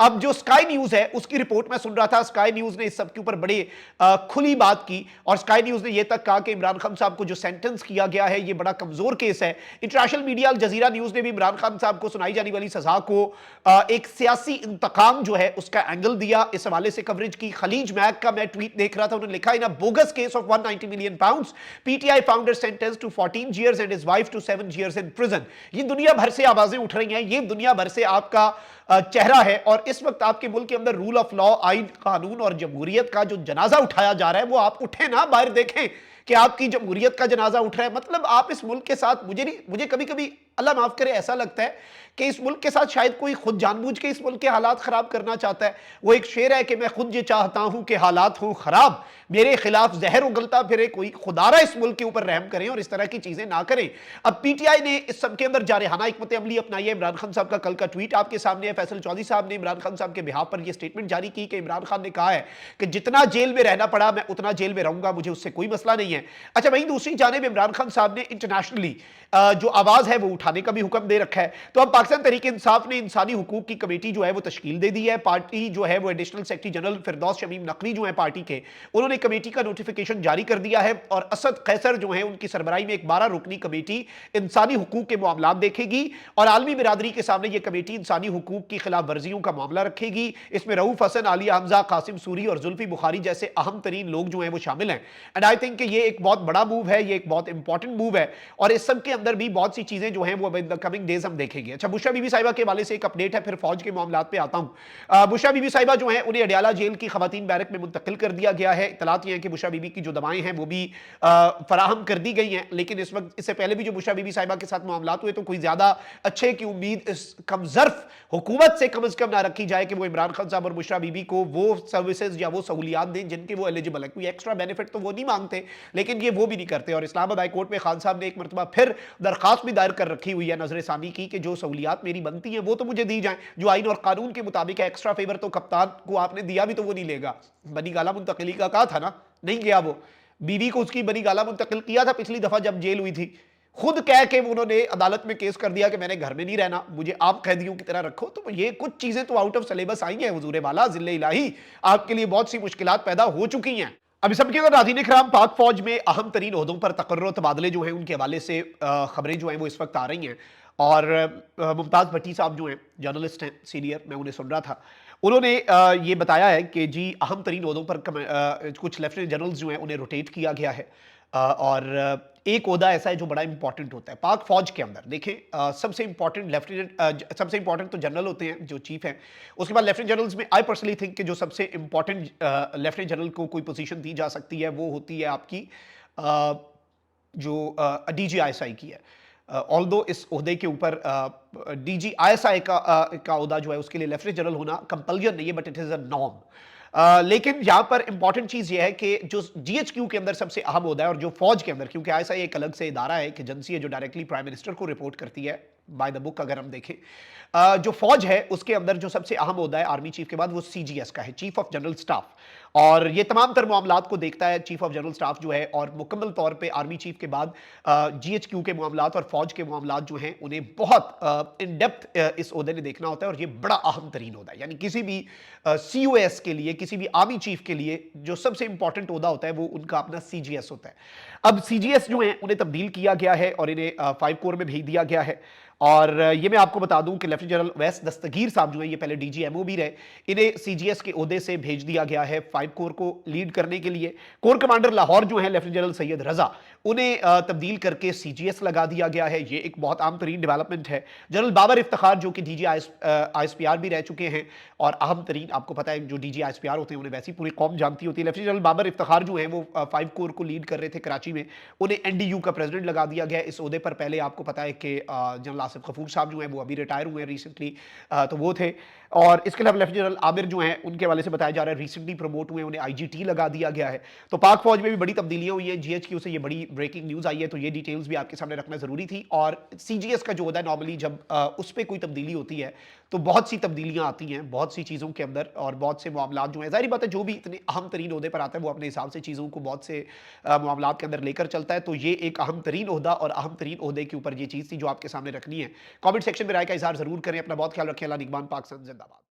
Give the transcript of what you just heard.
اب جو sky news ہے اس کی رپورٹ میں سن رہا تھا, اسکائی نیوز نے اس سب کے اوپر بڑے کھلی بات کی, اور اسکائی نیوز نے یہ تک کہا کہ عمران خان صاحب کو جو سینٹنس کیا گیا ہے یہ بڑا کمزور کیس ہے. انٹرنیشنل میڈیا الجزیرہ نیوز نے بھی عمران خان صاحب کو سنائی جانے والی سزا کو ایک سیاسی انتقام جو ہے اس کا اینگل دیا, اس حوالے سے کوریج کی. خلیج میگ کا میں ٹویٹ دیکھ رہا تھا, انہوں نے لکھا in bogus case of 190 million pounds P T I founder sentence to 14 years and his wife to 7 years in prison. یہ دنیا بھر سے آوازیں اٹھ رہی ہیں, یہ دنیا بھر سے آپ کا چہرہ ہے, اور اس وقت آپ کے ملک کے اندر رول آف لا, آئین, قانون اور جمہوریت کا جو جنازہ اٹھایا جا رہا ہے وہ آپ اٹھیں نا, باہر دیکھیں کہ آپ کی جمہوریت کا جنازہ اٹھ رہا ہے. مطلب آپ اس ملک کے ساتھ, مجھے کبھی کبھی اللہ معاف کرے ایسا لگتا ہے کہ اس ملک کے ساتھ شاید کوئی خود جان بوجھ کے اس ملک کے حالات خراب کرنا چاہتا ہے. وہ ایک شعر ہے کہ میں خود یہ چاہتا ہوں کہ حالات ہوں خراب, میرے خلاف زہر اگلتا پھرے, کوئی خدارہ اس ملک کے اوپر رحم کریں اور اس طرح کی چیزیں نہ کریں. اب پی ٹی آئی نے اس سب کے اندر جارحانہ حکمت عملی اپنائی ہے. عمران خان صاحب کا کل کا ٹویٹ آپ کے سامنے ہے. فیصل چودھری صاحب نے عمران خان صاحب کے بہاف پر یہ سٹیٹمنٹ جاری کی کہ عمران خان نے کہا ہے کہ جتنا جیل میں رہنا پڑا میں اتنا جیل میں رہوں گا, مجھے اس سے کوئی مسئلہ نہیں ہے. اچھا, وہیں دوسری جانب عمران خان صاحب نے انٹرنیشنلی جو آواز ہے وہ اٹھانے کا بھی حکم دے رکھا ہے. تو اب پاکستان تحریک انصاف نے انسانی حقوق کی کمیٹی جو ہے وہ تشکیل دے دی ہے. پارٹی جو ہے وہ additional secretary general Firdous Shamim Naqvi جو ہیں پارٹی کے, انہوں نے کمیٹی کا نوٹیفیکیشن جاری کر دیا ہے, اور اسد قیصر جو ہیں ان کی سربراہی میں ایک 12 رکنی کمیٹی انسانی حقوق کے معاملات دیکھے گی, اور عالمی برادری کے سامنے یہ کمیٹی انسانی حقوق کی خلاف ورزیوں کا معاملہ رکھے گی. اس میں رؤوف حسن, عالیہ حمزہ, قاسم سوری اور زلفی بخاری جیسے اہم ترین لوگ جو ہیں وہ شامل ہیں. اینڈ آئی تھنک کہ یہ ایک بہت بڑا موو ہے, یہ ایک بہت امپورٹنٹ موو ہے, اور اس سب کے اندر بھی بہت سی چیزیں جو ہیں وہ کمنگ ڈیز ہم دیکھیں گے. اچھا, بشرا بی بی صاحبہ کے حوالے سے ایک اپڈیٹ ہے, پھر فوج کے معاملات پہ آتا ہوں. بشرا بی بی صاحبہ جو ہیں انہیں اڈیالہ جیل کی خواتین بیرک میں منتقل کر دیا گیا ہے. اطلاعات یہ ہیں کہ بشرا بی بی کی جو دوائیں ہیں وہ بھی فراہم کر دی گئی ہیں, لیکن اس وقت اس سے پہلے بھی جو بشرا بی بی صاحبہ کے ساتھ معاملات ہوئے تو کوئی زیادہ اچھے کی امید اس کم ظرف حکومت سے کم از کم نہ رکھی جائے کہ وہ عمران خان صاحب اور بشرا بی بی کو وہ سروسز یا وہ سہولیات دیں جن کے وہ ایلیجبل ہے. کوئی ایکسٹرا بینیفٹ تو وہ نہیں مانگتے, لیکن یہ وہ بھی نہیں کرتے. اور اسلام آباد ہائی کورٹ میں خان صاحب نے ایک مرتبہ پھر درخواست بھی دائر کر رکھی ہوئی ہے نظر ثانی کی کہ جو سہولیات میری بنتی ہیں وہ تو مجھے دی جائیں, جو آئین اور قانون کے مطابق ہے. ایکسٹرا فیور تو کپتان کو آپ نے دیا بھی تو وہ نہیں لے گا. بنی گالہ منتقلی کا کہا تھا نا, نہیں گیا وہ. بیوی کو اس کی بنی گالہ منتقل کیا تھا پچھلی دفعہ جب جیل ہوئی تھی, خود کہہ کے انہوں نے عدالت میں کیس کر دیا کہ میں نے گھر میں نہیں رہنا, مجھے آپ قیدیوں کی طرح رکھو. تو یہ کچھ چیزیں تو آؤٹ آف سلیبس آئی ہیں حضور والا, ذل الہی آپ کے لیے بہت سی مشکلات پیدا ہو چکی ہیں. اب اس سب کے اندر ناظرین کرام, پاک فوج میں اہم ترین عہدوں پر تقرر و تبادلے جو ہیں ان کے حوالے سے خبریں جو ہیں وہ اس وقت آ رہی ہیں. اور ممتاز بھٹی صاحب جو ہیں جرنلسٹ ہیں سینئر, میں انہیں سن رہا تھا, انہوں نے یہ بتایا ہے کہ جی اہم ترین عہدوں پر کچھ لیفٹیننٹ جنرلز جو ہیں انہیں روٹیٹ کیا گیا ہے. اور ایک عہدہ ایسا ہے جو بڑا امپورٹنٹ ہوتا ہے پاک فوج کے اندر. دیکھیں, سب سے امپورٹنٹ سب سے امپورٹنٹ تو جنرل ہوتے ہیں جو چیف ہیں, اس کے بعد لیفٹیننٹ جنرلز میں آئی پرسنلی تھنک کہ جو سب سے امپورٹنٹ لیفٹیننٹ جنرل کو کوئی پوزیشن دی جا سکتی ہے وہ ہوتی ہے آپ کی جو D G I S I کی ہے. آلدو اس عہدے کے اوپر D G I S I کا عہدہ جو ہے اس کے لیے لیفٹیننٹ جنرل ہونا کمپلجن نہیں ہے, but it is a norm. لیکن یہاں پر امپورٹنٹ چیز یہ ہے کہ جو جی ایچ کیو کے اندر سب سے اہم عہدہ ہے, اور جو فوج کے اندر, کیونکہ آئی ایس آئی ایک الگ سے ادارہ ہے, ایک ایجنسی ہے جو ڈائریکٹلی پرائم منسٹر کو رپورٹ کرتی ہے بائی دا بک. اگر ہم دیکھیں جو فوج ہے اس کے اندر جو سب سے اہم عہدہ ہے آرمی چیف کے بعد وہ سی جی ایس کا ہے, چیف آف جنرل سٹاف, اور یہ تمام تر معاملات کو دیکھتا ہے چیف آف جنرل سٹاف جو ہے. اور مکمل طور پہ آرمی چیف کے بعد جی ایچ کیو کے معاملات اور فوج کے معاملات جو ہیں انہیں بہت ان ڈیپتھ اس عہدے نے دیکھنا ہوتا ہے, اور یہ بڑا اہم ترین عہدہ ہے. یعنی کسی بھی سی او ایس کے لیے, کسی بھی آرمی چیف کے لیے جو سب سے امپورٹنٹ عہدہ ہوتا ہے وہ ان کا اپنا سی جی ایس ہوتا ہے. اب سی جی ایس جو ہیں انہیں تبدیل کیا گیا ہے اور انہیں 5 کور میں بھیج دیا گیا ہے. اور یہ میں آپ کو بتا دوں کہ لیفٹیننٹ جنرل ویس دستگیر صاحب جو ہیں یہ پہلے ڈی جی ایم او بھی رہے, انہیں سی جی ایس کے عہدے سے بھیج دیا گیا ہے 5 کور کو لیڈ کرنے کے لیے. کور کمانڈر لاہور جو ہیں لیفٹیننٹ جنرل سید رضا, انہیں تبدیل کر کے سی جی ایس لگا دیا گیا ہے. یہ ایک بہت عام ترین ڈیولپمنٹ ہے. جنرل بابر افتخار جو کہ D G I S P R بھی رہ چکے ہیں, اور اہم ترین آپ کو پتا ہے جو D G I S P R ہوتے ہیں انہیں ویسی پوری قوم جانتی ہوتی ہے. لیفٹیننٹ جنرل بابر افتخار جو ہیں وہ 5 کور کو لیڈ کر رہے تھے کراچی میں, انہیں این ڈی یو کا پریزیڈنٹ لگا دیا گیا اس عہدے پر. پہلے آپ کو پتا ہے کہ جنرل آصف غفور صاحب جو ہیں وہ ابھی ریٹائر ہوئے ہیں ریسنٹلی, تو وہ تھے. اور اس کے علاوہ لیفٹیننٹ جنرل عامر جو ہیں ان کے حوالے سے بتایا جا رہا ہے ریسنٹلی پروموٹ ہوئے, انہیں آئی جی ٹی لگا دیا گیا ہے. تو پاک فوج میں بھی بڑی تبدیلیاں ہوئی ہیں. جی ایچ کیو سے یہ بڑی بریکنگ نیوز آئی ہے, تو یہ ڈیٹیلز بھی آپ کے سامنے رکھنا ضروری تھی. اور سی جی ایس کا جو ہوتا ہے نارملی جب اس پہ کوئی تبدیلی ہوتی ہے تو بہت سی تبدیلیاں آتی ہیں بہت سی چیزوں کے اندر, اور بہت سے معاملات جو ہیں, ظاہری بات ہے جو بھی اتنے اہم ترین عہدے پر آتا ہے وہ اپنے حساب سے چیزوں کو بہت سے معاملات کے اندر لے کر چلتا ہے. تو یہ ایک اہم ترین عہدہ اور اہم ترین عہدے کے اوپر یہ چیز تھی جو آپ کے سامنے رکھنی ہے. کامنٹ سیکشن میں رائے کا اظہار ضرور کریں. اپنا بہت خیال رکھیں. اللہ نگہبان. پاکستان زندہ باد.